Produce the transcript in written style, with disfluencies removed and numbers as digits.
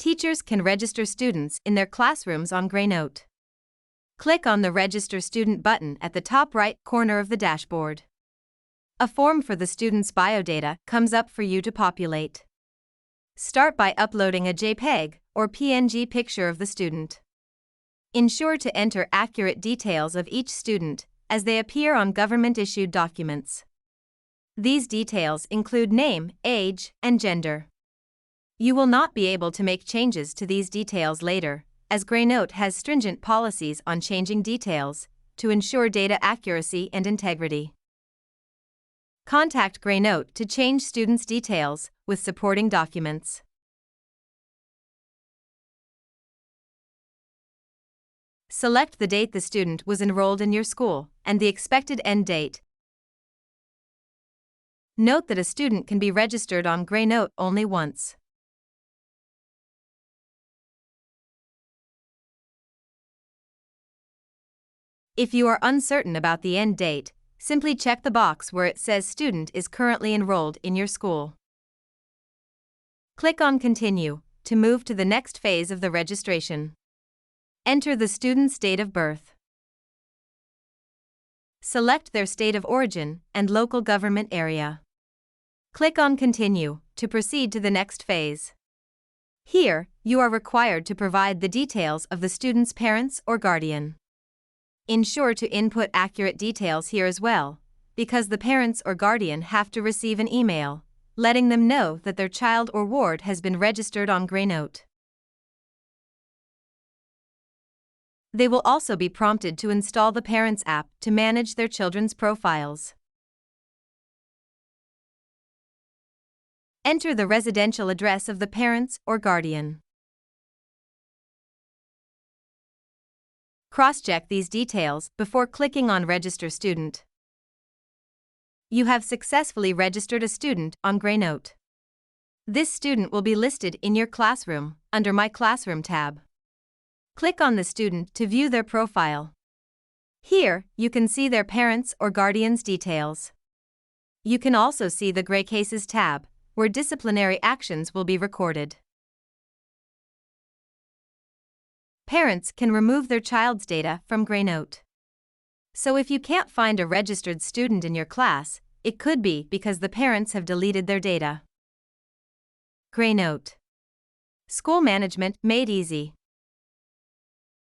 Teachers can register students in their classrooms on Greynote. Click on the Register Student button at the top right corner of the dashboard. A form for the student's biodata comes up for you to populate. Start by uploading a JPEG or PNG picture of the student. Ensure to enter accurate details of each student as they appear on government-issued documents. These details include name, age, and gender. You will not be able to make changes to these details later, as Greynote has stringent policies on changing details to ensure data accuracy and integrity. Contact Greynote to change students' details with supporting documents. Select the date the student was enrolled in your school and the expected end date. Note that a student can be registered on Greynote only once. If you are uncertain about the end date, simply check the box where it says student is currently enrolled in your school. Click on Continue to move to the next phase of the registration. Enter the student's date of birth. Select their state of origin and local government area. Click on Continue to proceed to the next phase. Here, you are required to provide the details of the student's parents or guardian. Ensure to input accurate details here as well, because the parents or guardian have to receive an email letting them know that their child or ward has been registered on Greynote. They will also be prompted to install the Parents app to manage their children's profiles. Enter the residential address of the parents or guardian. Cross-check these details before clicking on Register Student. You have successfully registered a student on Greynote. This student will be listed in your classroom under My Classroom tab. Click on the student to view their profile. Here, you can see their parents' or guardian's details. You can also see the Grey Cases tab, where disciplinary actions will be recorded. Parents can remove their child's data from Greynote. So if you can't find a registered student in your class, it could be because the parents have deleted their data. Greynote. School management made easy.